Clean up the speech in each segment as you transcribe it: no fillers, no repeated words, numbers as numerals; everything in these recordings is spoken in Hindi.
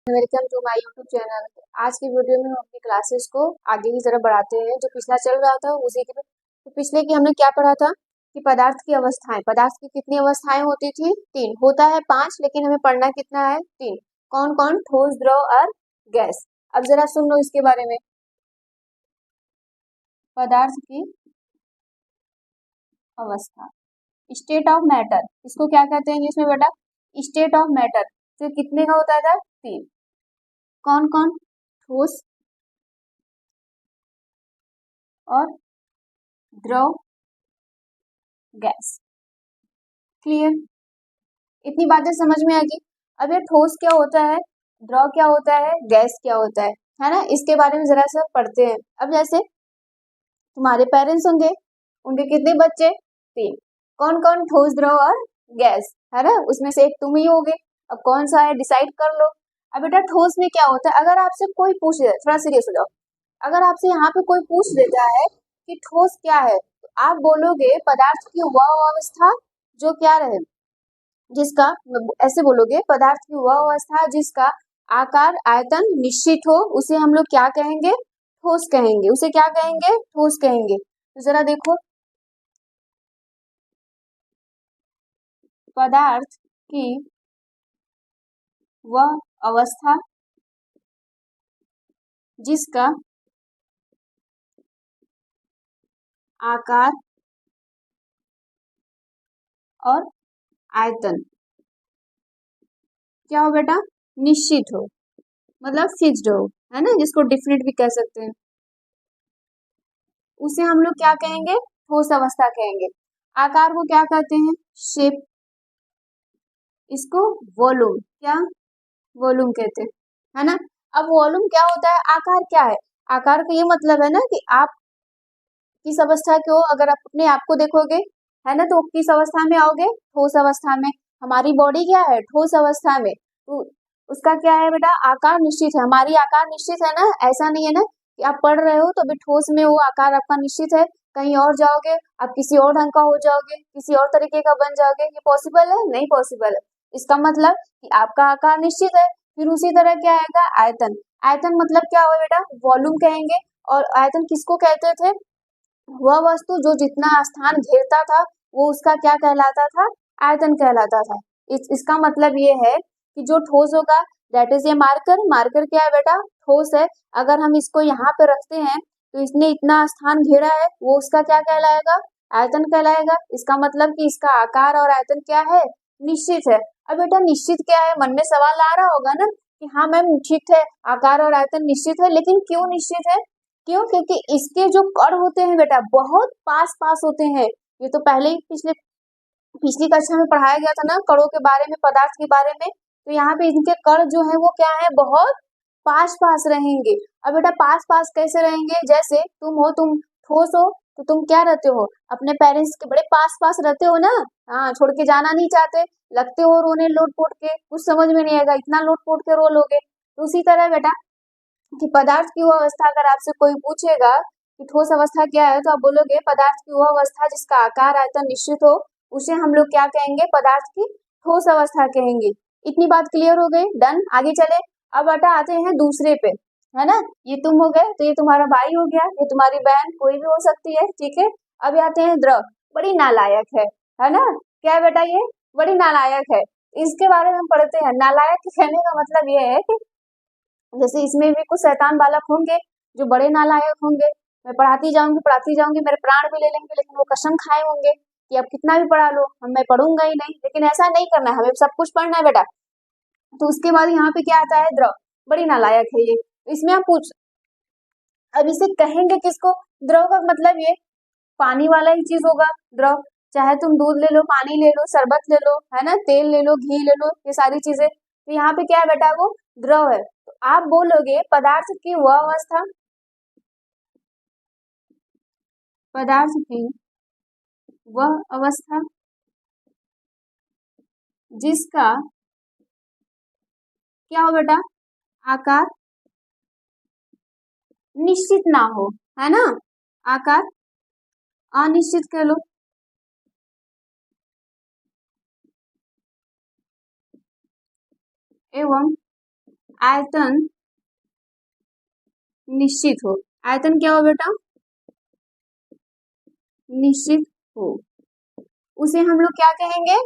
Welcome to my YouTube channel. आज की वीडियो में हम अपनी क्लासेस को आगे की तरफ बढ़ाते हैं। जो पिछला चल रहा था उसी के तो पिछले की हमने क्या पढ़ा था कि पदार्थ की अवस्थाएं, पदार्थ की कितनी अवस्थाएं होती थी? 3 होता है 5, लेकिन हमें पढ़ना कितना है? 3। कौन कौन? ठोस, द्रव और गैस। अब जरा सुन लो इसके बारे में। पदार्थ की अवस्था, स्टेट ऑफ मैटर, इसको क्या कहते हैं इंग्लिश में बेटा? State of matter. तो कितने का होता था? 3। कौन कौन? ठोस और द्रव, गैस। क्लियर? इतनी बातें समझ में आ गई। अब ये ठोस क्या होता है, द्रव क्या होता है, गैस क्या होता है ना? इसके बारे में जरा सा पढ़ते हैं। अब जैसे तुम्हारे पेरेंट्स होंगे, उनके कितने बच्चे? 3। कौन कौन? ठोस, द्रव और गैस, है ना? उसमें से एक तुम ही होगे। अब कौन सा है डिसाइड कर लो। अब बेटा ठोस में क्या होता है? अगर आपसे कोई पूछ ले, थोड़ा सीरियस हो जाओ। अगर आपसे यहाँ पे कोई पूछ लेता है कि ठोस क्या है, तो आप बोलोगे पदार्थ की वह अवस्था जो क्या रहे, जिसका, ऐसे बोलोगे, पदार्थ की वह अवस्था जिसका आकार आयतन निश्चित हो, उसे हम लोग क्या कहेंगे? ठोस कहेंगे। उसे क्या कहेंगे? ठोस कहेंगे। तो जरा देखो, पदार्थ की वह अवस्था जिसका आकार और आयतन क्या हो बेटा? निश्चित हो, मतलब फिक्स्ड हो, है ना? जिसको डिफिनिट भी कह सकते हैं, उसे हम लोग क्या कहेंगे? ठोस अवस्था कहेंगे। आकार को क्या कहते हैं? शेप। इसको वॉल्यूम, क्या? वॉल्यूम कहते हैं, है ना? अब वॉल्यूम क्या होता है? आकार क्या है? आकार का ये मतलब है ना कि आप किस अवस्था के हो। अगर आप अपने आप को देखोगे, है ना, तो किस अवस्था में आओगे? ठोस अवस्था में। हमारी बॉडी क्या है? ठोस अवस्था में। तो उसका क्या है बेटा? आकार निश्चित है। हमारी आकार निश्चित है ना? ऐसा नहीं है ना कि आप पढ़ रहे हो तो अभी ठोस में वो आकार आपका निश्चित है, कहीं और जाओगे आप किसी और ढंग का हो जाओगे, किसी और तरीके का बन जाओगे। ये पॉसिबल है? नहीं पॉसिबल है। इसका मतलब कि आपका आकार निश्चित है। फिर उसी तरह क्या आएगा? आयतन। आयतन मतलब क्या हुआ बेटा? वॉल्यूम कहेंगे। और आयतन किसको कहते थे? वह वस्तु जो जितना स्थान घेरता था वो उसका क्या कहलाता था? आयतन कहलाता था। इसका मतलब ये है कि जो ठोस होगा, that is a marker. Marker क्या है बेटा? ठोस है। अगर हम इसको यहाँ पे रखते हैं तो इसने इतना स्थान घेरा है, वो उसका क्या कहलाएगा? आयतन कहलाएगा। इसका मतलब कि इसका आकार और आयतन क्या है? निश्चित है। अब बेटा निश्चित क्या है? मन में सवाल आ रहा होगा ना कि हाँ मैम ठीक है, आकार और आयतन निश्चित है, लेकिन क्यों निश्चित है? क्यों? क्योंकि इसके जो कण होते हैं बेटा बहुत पास पास होते हैं। ये तो पहले ही पिछली कक्षा में पढ़ाया गया था ना कणों के बारे में, पदार्थ के बारे में। तो यहाँ पे इनके कण जो है वो क्या है? बहुत पास पास रहेंगे। अब बेटा पास पास कैसे रहेंगे? जैसे तुम ठोस हो तो तुम क्या रहते हो? अपने पेरेंट्स के बड़े पास पास रहते हो ना। हाँ, छोड़ के जाना नहीं चाहते, लगते हो रोने लोट पोट के। कुछ समझ में नहीं आएगा, इतना लोट पोट के रो लोगे। तो उसी तरह बेटा कि पदार्थ की वो अवस्था, अगर आपसे कोई पूछेगा कि ठोस अवस्था क्या है, तो आप बोलोगे पदार्थ की वो अवस्था जिसका आकार आयतन निश्चित हो, उसे हम लोग क्या कहेंगे? पदार्थ की ठोस अवस्था कहेंगे। इतनी बात क्लियर हो गई? डन। आगे चले। अब बेटा आते हैं दूसरे पे, है ना? ये तुम हो गए, तो ये तुम्हारा भाई हो गया, ये तुम्हारी बहन, कोई भी हो सकती है, ठीक है? अब आते हैं द्रव। बड़ी नालायक है ना? क्या है बेटा ये? बड़ी नालायक है। इसके बारे में हम पढ़ते हैं। नालायक कहने का मतलब ये है कि जैसे इसमें भी कुछ शैतान बालक होंगे जो बड़े नालायक होंगे। मैं पढ़ाती जाऊंगी, मेरे प्राण भी ले लेंगे, लेकिन वो कसम खाए होंगे कि अब कितना भी पढ़ा लो मैं पढ़ूंगा ही नहीं। लेकिन ऐसा नहीं करना है, हमें सब कुछ पढ़ना है बेटा। तो उसके बाद यहाँ पे क्या आता है? द्रव। बड़ी नालायक है ये। तो इसमें हम पूछ, अब इसे कहेंगे किसको? द्रव का मतलब ये पानी वाला ही चीज होगा द्रव। चाहे तुम दूध ले लो, पानी ले लो, शरबत ले लो, है ना, तेल ले लो, घी ले लो, ये सारी चीजें। तो यहाँ पे क्या है बेटा? वो द्रव है। तो आप बोलोगे पदार्थ की वह अवस्था, पदार्थ की वह अवस्था जिसका क्या हो बेटा? आकार निश्चित ना हो, है ना? आकार अनिश्चित कह लो। एवं आयतन निश्चित हो। आयतन क्या हो बेटा? निश्चित हो। उसे हम लोग क्या कहेंगे?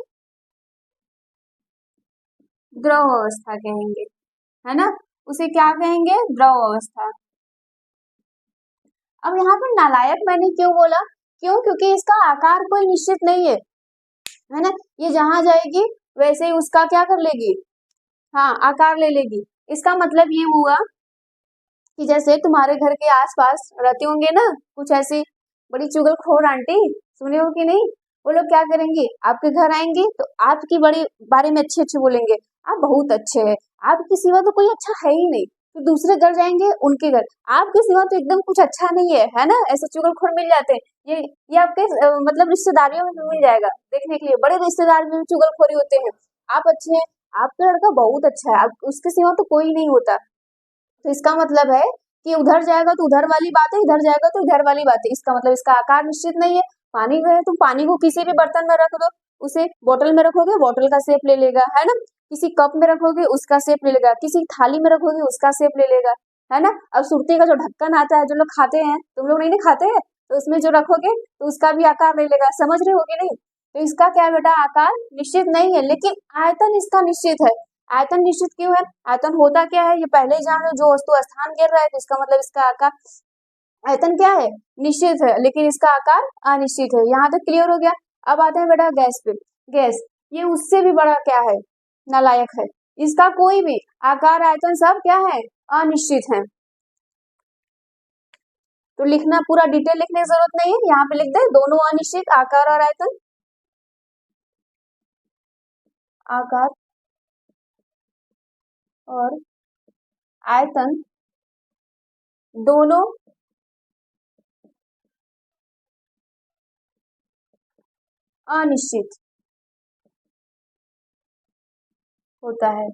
द्रव अवस्था कहेंगे, है ना। उसे क्या कहेंगे? द्रव अवस्था। अब यहाँ पे नालायक मैंने क्यों बोला? क्यों? क्योंकि इसका आकार कोई निश्चित नहीं है ना। ये जहां जाएगी वैसे ही उसका क्या कर लेगी? हाँ, आकार ले लेगी। इसका मतलब ये हुआ कि जैसे तुम्हारे घर के आसपास रहते होंगे ना कुछ ऐसी बड़ी चुगलखोर आंटी, सुने हो कि नहीं? वो लोग क्या करेंगे? आपके घर आएंगे तो आपकी बड़ी बारे में अच्छे अच्छे बोलेंगे, आप बहुत अच्छे हैं, आपके सिवा तो कोई अच्छा है ही नहीं। फिर दूसरे घर जाएंगे, उनके घर आपके सिवा तो एकदम कुछ अच्छा नहीं है ना। ऐसे चुगलखोर मिल जाते हैं। ये आपके मतलब रिश्तेदारियों में भी मिल जाएगा देखने के लिए। बड़े रिश्तेदार में चुगलखोरी होते हैं। आप अच्छे हैं, आपका लड़का बहुत अच्छा है, आप उसके सिवा तो कोई नहीं होता। तो इसका मतलब है कि उधर जाएगा तो उधर वाली बात है, इधर जाएगा तो इधर वाली बात है। इसका मतलब इसका आकार निश्चित नहीं है। पानी है, तुम पानी को किसी भी बर्तन में रख दो, उसे बोतल में रखोगे बोतल का शेप ले लेगा, है ना। किसी कप में रखोगे उसका शेप ले लेगा, किसी थाली में रखोगे उसका शेप ले लेगा, है ना। अब सुरती का जो ढक्कन आता है जो लोग खाते हैं, तुम लोग नहीं ना खाते हैं, तो उसमें जो रखोगे तो उसका भी आकार ले लेगा। समझ रहे हो कि नहीं? तो इसका क्या है बेटा? आकार निश्चित नहीं है, लेकिन आयतन इसका निश्चित है। आयतन निश्चित क्यों है? आयतन होता क्या है ये पहले ही जान लो। जो वस्तु स्थान घेर रहा है तो इसका मतलब इसका आकार, आयतन क्या है? निश्चित है, लेकिन इसका आकार अनिश्चित है। यहाँ तक क्लियर हो गया। अब आते हैं बेटा गैस पे। गैस ये उससे भी बड़ा क्या है? नालायक है। इसका कोई भी आकार आयतन सब क्या है? अनिश्चित है। तो लिखना पूरा डिटेल लिखने की जरूरत नहीं है, यहाँ पे लिख दे दोनों अनिश्चित, आकार और आयतन। आकार और आयतन दोनों अनिश्चित होता है।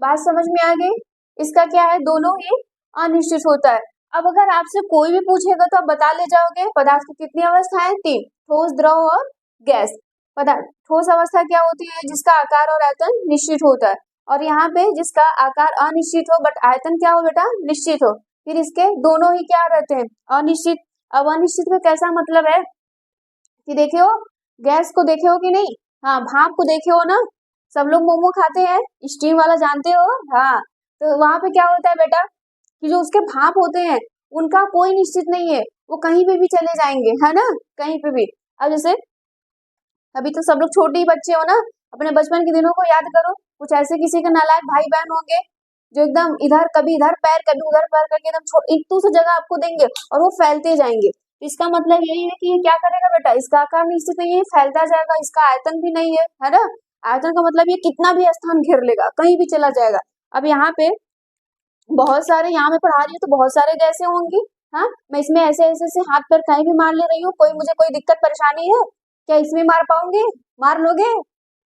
बात समझ में आ गई? इसका क्या है? दोनों ही अनिश्चित होता है। अब अगर आपसे कोई भी पूछेगा तो आप बता ले जाओगे पदार्थ की कितनी अवस्थाएं? तीन, ठोस, द्रव और गैस। पदार्थ ठोस अवस्था क्या होती है? जिसका आकार और आयतन निश्चित होता है। और यहाँ पे जिसका आकार अनिश्चित हो बट आयतन क्या हो बेटा? निश्चित हो। फिर इसके दोनों ही क्या रहते हैं? अनिश्चित। अब अनिश्चित में कैसा मतलब है कि देखे हो गैस को, देखे हो कि नहीं? हाँ, भाप को देखे हो ना। सब लोग मोमो खाते हैं, स्टीम वाला जानते हो? हाँ, तो वहां पे क्या होता है बेटा कि जो उसके भाप होते हैं उनका कोई निश्चित नहीं है, वो कहीं पे भी चले जाएंगे, है ना, कहीं पे भी। अब जैसे अभी तो सब लोग छोटे ही बच्चे हो ना, अपने बचपन के दिनों को याद करो। कुछ ऐसे किसी के नालायक भाई बहन होंगे जो एकदम इधर कभी इधर पैर कभी उधर पैर करके एकदम एक दूसरी जगह आपको देंगे और वो फैलते जाएंगे। तो इसका मतलब यही है कि ये क्या करेगा बेटा? इसका आकार निश्चित नहीं है, फैलता जाएगा। इसका आयतन भी नहीं है ना। आयतन का मतलब ये कितना भी स्थान घेर लेगा, कहीं भी चला जाएगा। अब यहाँ पे बहुत सारे, यहाँ मैं पढ़ा रही हूँ तो बहुत सारे गैसें होंगी। हाँ, मैं इसमें ऐसे ऐसे से हाथ पर कहीं भी मार ले रही हूँ। कोई मुझे कोई दिक्कत परेशानी है क्या? इसमें मार पाऊंगी? मार लोगे?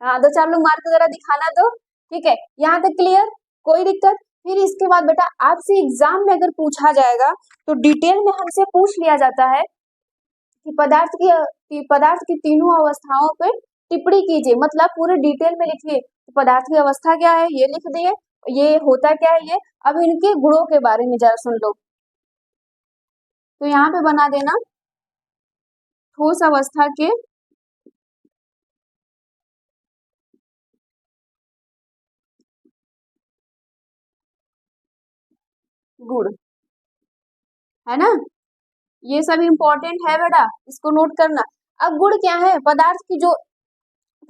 हाँ, दो चार लोग मार के जरा दिखाना दो। ठीक है, यहाँ तक क्लियर? कोई दिक्कत? फिर इसके बाद बेटा आपसे एग्जाम में अगर पूछा जाएगा तो डिटेल में हमसे पूछ लिया जाता है कि पदार्थ की तीनों अवस्थाओं पे टिप्पणी कीजिए। मतलब पूरे डिटेल में लिखिए पदार्थ की अवस्था क्या है, ये लिख दिए, ये होता क्या है ये। अब इनके गुणों के बारे में जरा सुन लो। तो यहाँ पे बना देना ठोस अवस्था के गुण, है ना। ये सब इम्पोर्टेंट है बेटा, इसको नोट करना। अब गुण क्या है? पदार्थ की जो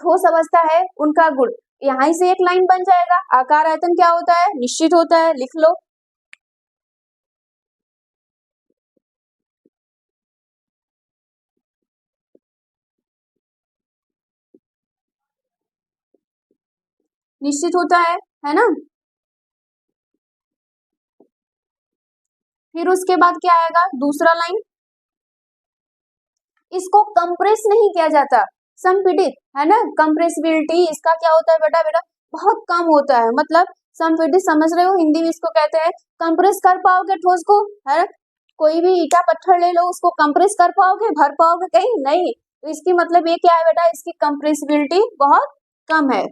ठोस अवस्था है उनका गुण। यहाँ से एक लाइन बन जाएगा। आकार आयतन क्या होता है? निश्चित होता है, लिख लो। निश्चित होता है ना। फिर उसके बाद क्या आएगा? दूसरा लाइन, इसको कंप्रेस नहीं किया जाता, संपीड़ित, है ना। कंप्रेसिबिलिटी इसका क्या होता है बेटा? बेटा बहुत कम होता है। मतलब संपीड़ित समझ रहे हो? हिंदी में इसको कहते हैं। कंप्रेस कर पाओगे ठोस को? है, कोई भी ईटा पत्थर ले लो, उसको कंप्रेस कर पाओगे, भर पाओगे कहीं? नहीं। तो इसकी मतलब ये क्या है बेटा? इसकी कंप्रेसिबिलिटी बहुत कम है।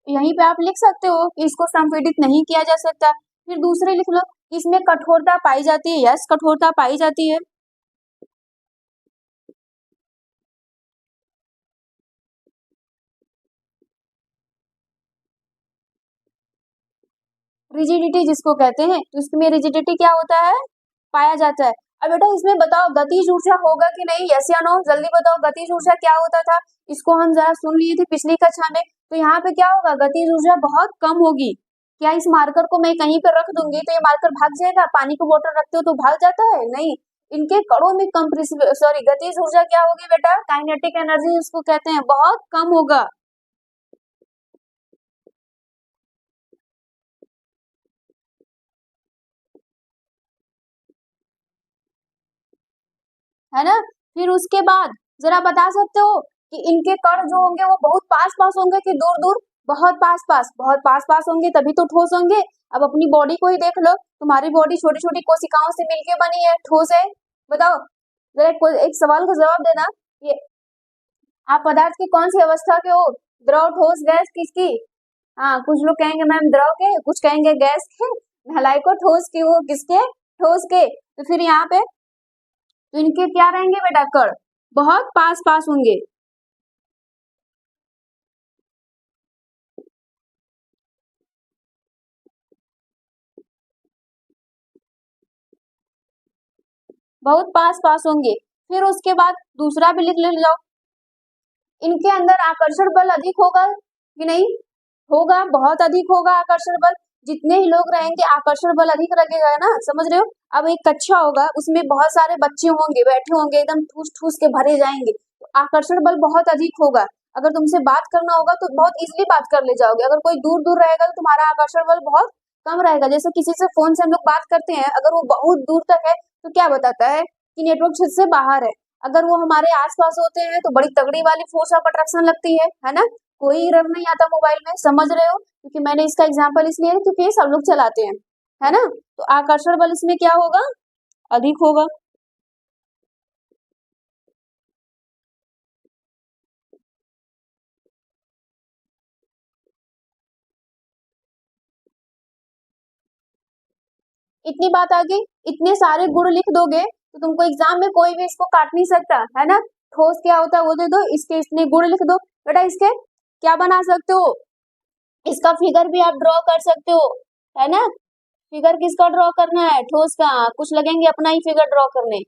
यहीं पे आप लिख सकते हो कि इसको संपीड़ित नहीं किया जा सकता। फिर दूसरे लिख लो कि इसमें कठोरता पाई जाती है। यस, कठोरता पाई जाती है। रिजिडिटी जिसको कहते हैं, तो इसमें रिजिडिटी क्या होता है, पाया जाता है। अब बेटा इसमें बताओ गतिज ऊर्जा होगा कि नहीं, यस या नो, जल्दी बताओ गतिज ऊर्जा क्या होता था। इसको हम जरा सुन लिए थे पिछली कक्षा में। तो यहाँ पे क्या होगा, गतिज ऊर्जा बहुत कम होगी। क्या इस मार्कर को मैं कहीं पर रख दूंगी तो ये मार्कर भाग जाएगा? पानी को बोतल रखते हो तो भाग जाता है? नहीं, इनके कणों में गतिज ऊर्जा क्या होगी बेटा, काइनेटिक एनर्जी इसको कहते हैं, बहुत कम होगा। है ना। फिर उसके बाद जरा बता सकते हो कि इनके कण जो होंगे वो बहुत पास पास होंगे कि दूर दूर? बहुत पास पास, बहुत पास पास होंगे तभी तो ठोस होंगे। अब अपनी बॉडी को ही देख लो, तुम्हारी बॉडी छोटी छोटी कोशिकाओं से मिलकर बनी है, ठोस है? बताओ जरा एक सवाल का जवाब देना। ये आप पदार्थ की कौन सी अवस्था के हो, द्रव, ठोस, गैस, किसकी? हाँ, कुछ लोग कहेंगे मैम द्रव के, कुछ कहेंगे गैस के। नहलाई को ठोस की हो, किसके? ठोस के। तो फिर यहाँ पे तो इनके क्या रहेंगे बेटा, कण बहुत पास पास होंगे। बहुत पास पास होंगे। फिर उसके बाद दूसरा भी लिख ले जाओ, इनके अंदर आकर्षण बल अधिक होगा कि नहीं? होगा, बहुत अधिक होगा आकर्षण बल। जितने ही लोग रहेंगे आकर्षण बल अधिक लगेगा ना, समझ रहे हो। अब एक कक्षा होगा, उसमें बहुत सारे बच्चे होंगे, बैठे होंगे, एकदम ठूस ठूस के भरे जाएंगे, तो आकर्षण बल बहुत अधिक होगा। अगर तुमसे बात करना होगा तो बहुत इजीली बात कर ले जाओगे। अगर कोई दूर दूर रहेगा तो तुम्हारा आकर्षण बल बहुत कम रहेगा। जैसे किसी से फोन से हम लोग बात करते हैं, अगर वो बहुत दूर तक है तो क्या बताता है कि नेटवर्क क्षेत्र से बाहर है। अगर वो हमारे आसपास होते हैं तो बड़ी तगड़ी वाली फोर्स ऑफ अट्रैक्शन लगती है ना। कोई एरर नहीं आता मोबाइल में, समझ रहे हो। क्योंकि मैंने इसका एग्जांपल इसलिए है क्योंकि ये सब लोग चलाते हैं, है ना। तो आकर्षण बल इसमें क्या होगा, अधिक होगा। इतनी बात आ गई, इतने सारे गुण लिख दोगे तो तुमको एग्जाम में कोई भी इसको काट नहीं सकता, है ना। ठोस क्या होता है वो दे दो, इसके इतने गुण लिख दो। बेटा इसके क्या बना सकते हो, इसका फिगर भी आप ड्रॉ कर सकते हो, है ना। फिगर किसका ड्रॉ करना है, ठोस का। कुछ लगेंगे अपना ही फिगर ड्रॉ करने,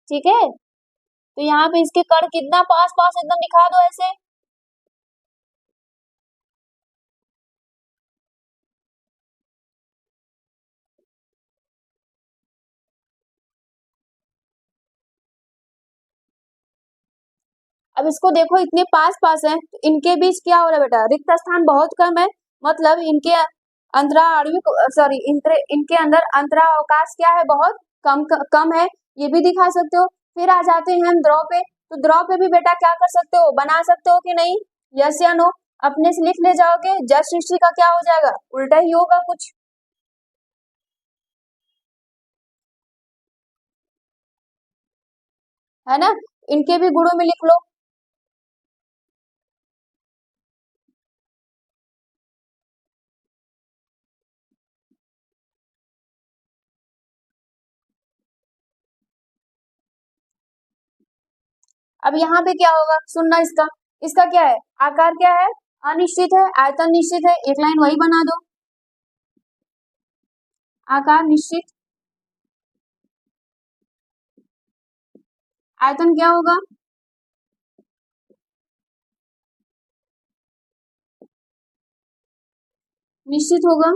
ठीक है। तो यहाँ पे इसके कण कितना पास पास एकदम दिखा दो ऐसे। अब इसको देखो, इतने पास पास हैं तो इनके बीच क्या हो रहा है बेटा, रिक्त स्थान बहुत कम है। मतलब इनके अंतरा आणविक सॉरी इनके अंदर अंतरा अवकाश क्या है, बहुत कम कम है। ये भी दिखा सकते हो। फिर आ जाते हैं हम द्रव पे। तो द्रव पे भी बेटा क्या कर सकते हो, बना सकते हो कि नहीं, यस या नो। अपने से लिख ले जाओगे, जल सृष्टि का क्या हो जाएगा, उल्टा ही होगा कुछ, है ना। इनके भी गुणों में लिख लो। अब यहाँ पे क्या होगा, सुनना इसका। इसका क्या है, आकार क्या है, अनिश्चित है, आयतन निश्चित है। एक लाइन वही बना दो, आकार निश्चित, आयतन क्या होगा, निश्चित होगा।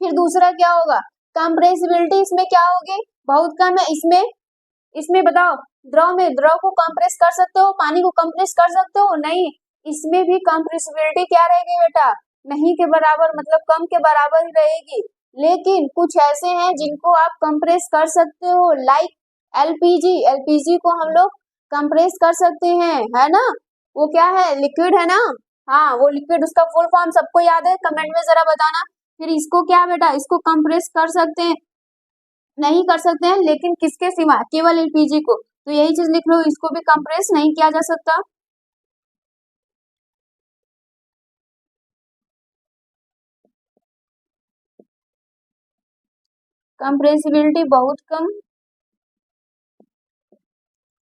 फिर दूसरा क्या होगा, कंप्रेसिबिलिटी इसमें क्या होगी, बहुत कम है। इसमें इसमें बताओ, द्रव में द्रव को कंप्रेस कर सकते हो, पानी को कंप्रेस कर सकते हो, नहीं। इसमें भी कंप्रेसिबिलिटी क्या रहेगी बेटा, नहीं के बराबर, मतलब कम के बराबर ही रहेगी। लेकिन कुछ ऐसे हैं जिनको आप कंप्रेस कर सकते हो, लाइक एलपीजी। एलपीजी को हम लोग कंप्रेस कर सकते हैं, है ना। वो क्या है, लिक्विड है ना। हाँ वो लिक्विड, उसका फुल फॉर्म सबको याद है, कमेंट में जरा बताना। फिर इसको क्या बेटा, इसको कंप्रेस कर सकते हैं, नहीं कर सकते हैं, लेकिन किसके सिवा, केवल एलपीजी को। तो यही चीज लिख लो, इसको भी कंप्रेस नहीं किया जा सकता। कंप्रेसिबिलिटी बहुत कम।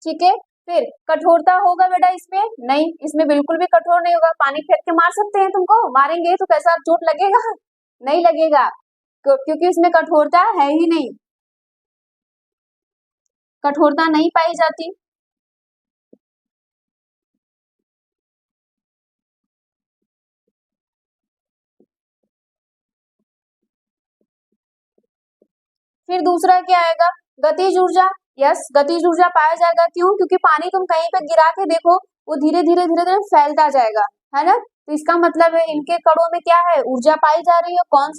ठीक है, फिर कठोरता होगा बेटा इसमें? नहीं, इसमें बिल्कुल भी कठोर नहीं होगा। पानी फेंक के मार सकते हैं तुमको? मारेंगे तो कैसा चोट लगेगा? नहीं लगेगा, क्योंकि इसमें कठोरता है ही नहीं, कठोरता नहीं पाई जाती। फिर दूसरा क्या आएगा? गतिज ऊर्जा। यस, गतिज ऊर्जा पाया जाएगा। क्यों? क्योंकि पानी तुम कहीं पे गिरा के देखो, वो धीरे धीरे धीरे धीरे फैलता जाएगा, है ना? तो इसका मतलब है इनके कणों में क्या है? ऊर्जा पाई जा रही है। कौन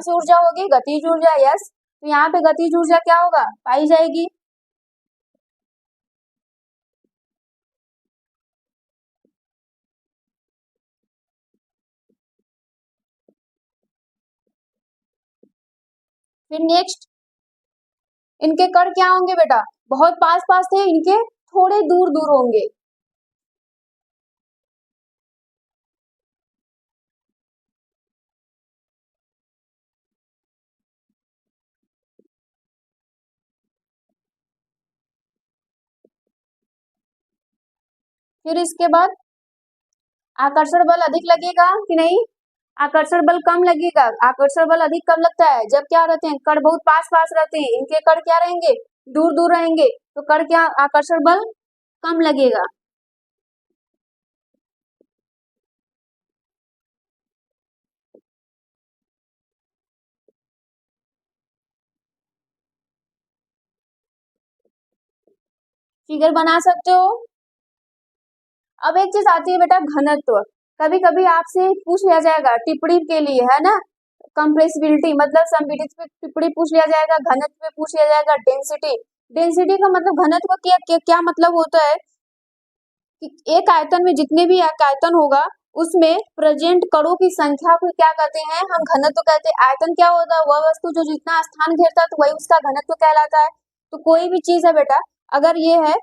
सी ऊर्जा होगी? गतिज ऊर्जा। यस, तो यहाँ पे गतिज ऊर्जा क्या होगा? पाई जाएगी। फिर नेक्स्ट, इनके कण क्या होंगे बेटा? बहुत पास पास थे, इनके थोड़े दूर दूर होंगे। फिर इसके बाद आकर्षण बल अधिक लगेगा कि नहीं? आकर्षण बल कम लगेगा। आकर्षण बल अधिक कम लगता है जब क्या रहते हैं? कण बहुत पास पास रहते हैं, इनके कण क्या रहेंगे? दूर दूर रहेंगे, तो कण क्या, आकर्षण बल कम लगेगा। फिगर बना सकते हो। अब एक चीज आती है बेटा, घनत्व। कभी कभी आपसे पूछ लिया जाएगा टिप्पणी के लिए, है ना? कंप्रेसिबिलिटी मतलब संपीड़ित पे टिप्पणी पूछ लिया जाएगा, घनत्व पे पूछ लिया जाएगा, डेंसिटी। डेंसिटी का मतलब घनत्व क्या मतलब होता है कि एक आयतन में जितने भी एक आयतन होगा उसमें प्रेजेंट कणों की संख्या को क्या कहते हैं? हम घनत्व कहते हैं। आयतन क्या होता है? वह वस्तु जो जितना स्थान घेरता है तो वही उसका घनत्व कहलाता है। तो कोई भी चीज है बेटा, अगर ये है,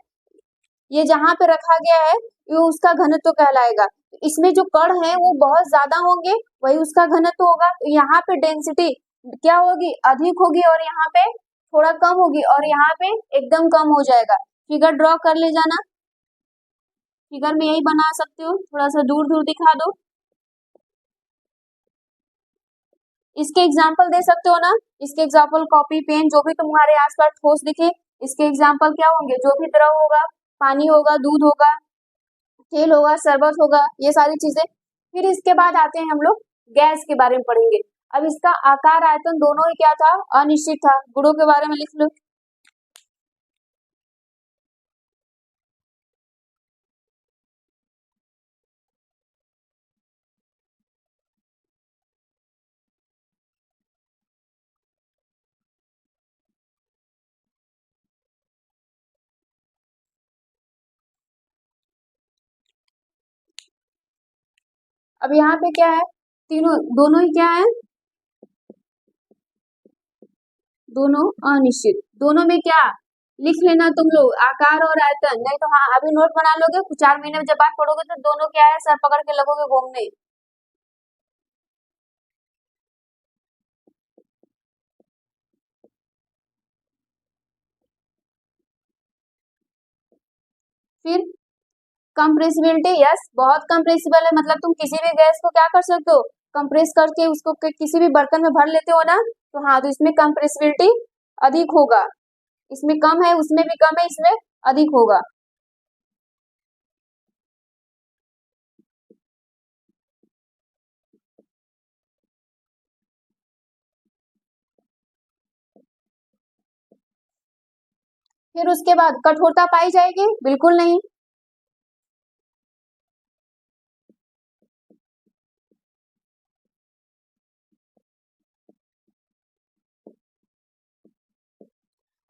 ये जहां पे रखा गया है, ये उसका घनत्व कहलाएगा। इसमें जो कण है वो बहुत ज्यादा होंगे, वही उसका घनत्व होगा। तो यहाँ पे डेंसिटी क्या होगी? अधिक होगी, और यहाँ पे थोड़ा कम होगी, और यहाँ पे एकदम कम हो जाएगा। फिगर ड्रॉ कर ले जाना। फिगर में यही बना सकते हो, थोड़ा सा दूर दूर दिखा दो। इसके एग्जाम्पल दे सकते हो ना? इसके एग्जाम्पल कॉपी पेन जो भी तुम्हारे आसपास ठोस दिखे, इसके एग्जाम्पल क्या होंगे? जो भी द्रव होगा, पानी होगा, दूध होगा, तेल होगा, शरबत होगा, ये सारी चीजें। फिर इसके बाद आते हैं हम लोग गैस के बारे में पढ़ेंगे। अब इसका आकार आयतन दोनों ही क्या था? अनिश्चित था। गुणों के बारे में लिख लो। अब यहाँ पे क्या है? तीनों, दोनों ही क्या है? दोनों अनिश्चित। दोनों में क्या लिख लेना तुम लोग? आकार और आयतन। नहीं तो हाँ, अभी नोट बना लोगे, 4 महीने में जब बात पढ़ोगे तो दोनों क्या है, सर पकड़ के लगोगे घूमने। फिर कंप्रेसिबिलिटी। यस, बहुत कंप्रेसिबल है। मतलब तुम किसी भी गैस को क्या कर सकते हो? कंप्रेस करके उसको किसी भी बर्तन में भर लेते हो ना, तो हाँ, तो इसमें कंप्रेसिबिलिटी अधिक होगा। इसमें कम है, उसमें भी कम है, इसमें अधिक होगा। फिर उसके बाद कठोरता पाई जाएगी? बिल्कुल नहीं।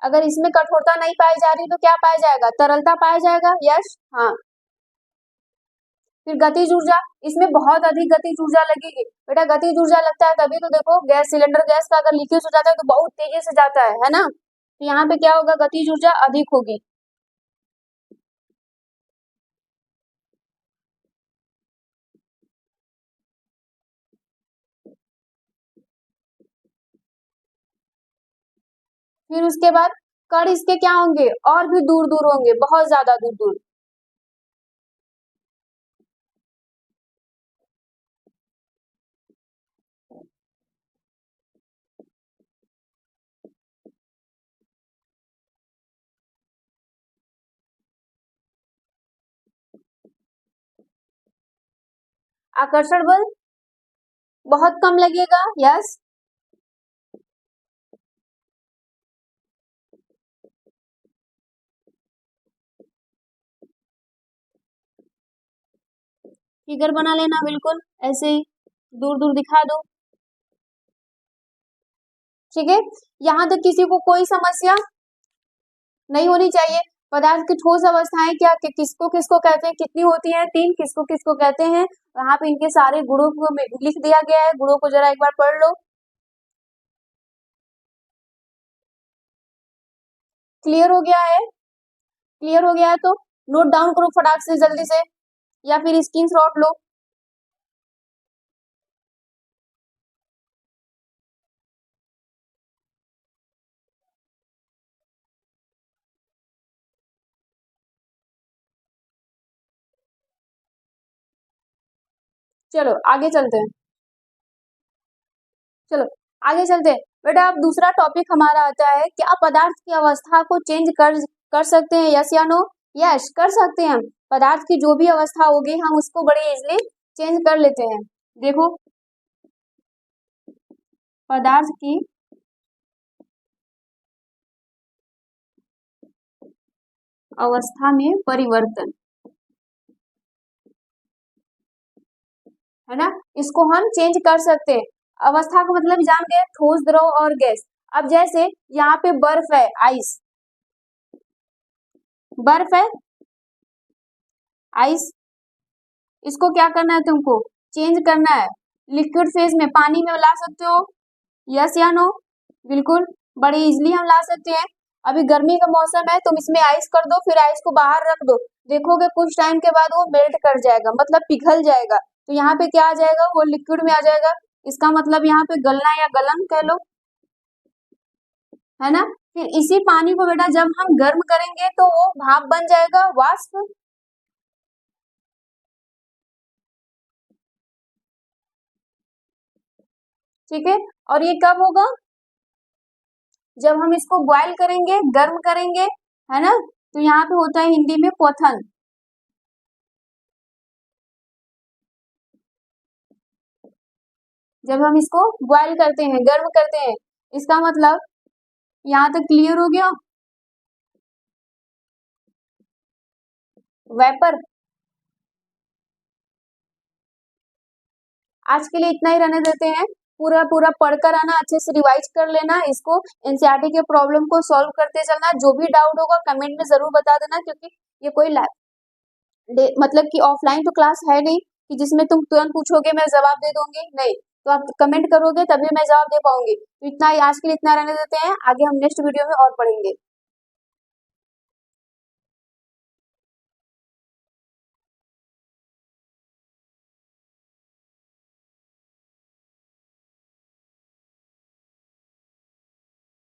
अगर इसमें कठोरता नहीं पाई जा रही तो क्या पाया जाएगा? तरलता पाया जाएगा। यस, हाँ। फिर गतिज ऊर्जा, इसमें बहुत अधिक गतिज ऊर्जा लगेगी बेटा। गतिज ऊर्जा लगता है तभी तो देखो, गैस सिलेंडर गैस का अगर लीकेज हो जाता है तो बहुत तेजी से जाता है ना? तो यहाँ पे क्या होगा? गतिज ऊर्जा अधिक होगी। फिर उसके बाद कण इसके क्या होंगे, और भी दूर दूर होंगे, बहुत ज्यादा दूर दूर। आकर्षण बल बहुत कम लगेगा, यस। फिगर बना लेना बिल्कुल ऐसे ही, दूर दूर दिखा दो, ठीक है। यहाँ तक किसी को कोई समस्या नहीं होनी चाहिए। पदार्थ की ठोस अवस्थाएं क्या किसको किसको कहते हैं, कितनी होती हैं, 3, किसको किसको कहते हैं। यहाँ पे इनके सारे गुणों को लिख दिया गया है, गुणों को जरा एक बार पढ़ लो। क्लियर हो गया है? क्लियर हो गया है तो नोट डाउन करो फटाक से जल्दी से, या फिर स्क्रीनशॉट लो। चलो आगे चलते हैं, चलो आगे चलते हैं। बेटा अब दूसरा टॉपिक हमारा आता है, क्या पदार्थ की अवस्था को चेंज कर सकते हैं, यस या नो? यस कर सकते हैं हम। पदार्थ की जो भी अवस्था होगी हम उसको बड़े इजिली चेंज कर लेते हैं। देखो पदार्थ की अवस्था में परिवर्तन, है ना, इसको हम चेंज कर सकते हैं। अवस्था का मतलब जान गए, ठोस, द्रव और गैस। अब जैसे यहाँ पे बर्फ है, आइस, बर्फ है, आइस, इसको क्या करना है तुमको, चेंज करना है। लिक्विड फेज में पानी में ला सकते हो, यस या नो? बिल्कुल, बड़ी इजिली हम ला सकते हैं। अभी गर्मी का मौसम है, तुम इसमें आइस कर दो, फिर आइस को बाहर रख दो, देखोगे कुछ टाइम के बाद वो मेल्ट कर जाएगा, मतलब पिघल जाएगा। तो यहाँ पे क्या आ जाएगा, वो लिक्विड में आ जाएगा। इसका मतलब यहाँ पे गलना या गलन कह लो, है ना। फिर इसी पानी को बेटा जब हम गर्म करेंगे तो वो भाप बन जाएगा, वाष्प, ठीक है। और ये कब होगा, जब हम इसको बॉयल करेंगे, गर्म करेंगे, है ना। तो यहाँ पे होता है हिंदी में क्वथन। जब हम इसको बॉयल करते हैं, गर्म करते हैं, इसका मतलब यहाँ तक क्लियर हो गया। वेपर, आज के लिए इतना ही रहने देते हैं। पूरा पूरा पढ़कर आना, अच्छे से रिवाइज कर लेना इसको, एनसीईआरटी के प्रॉब्लम को सॉल्व करते चलना। जो भी डाउट होगा कमेंट में जरूर बता देना, क्योंकि ये कोई मतलब कि ऑफलाइन तो क्लास है नहीं कि जिसमें तुम तुरंत पूछोगे मैं जवाब दे दूंगी, नहीं। तो आप कमेंट करोगे तभी मैं जवाब दे पाऊंगी। तो इतना ही आज के लिए, इतना रहने देते हैं, आगे हम नेक्स्ट वीडियो में और पढ़ेंगे।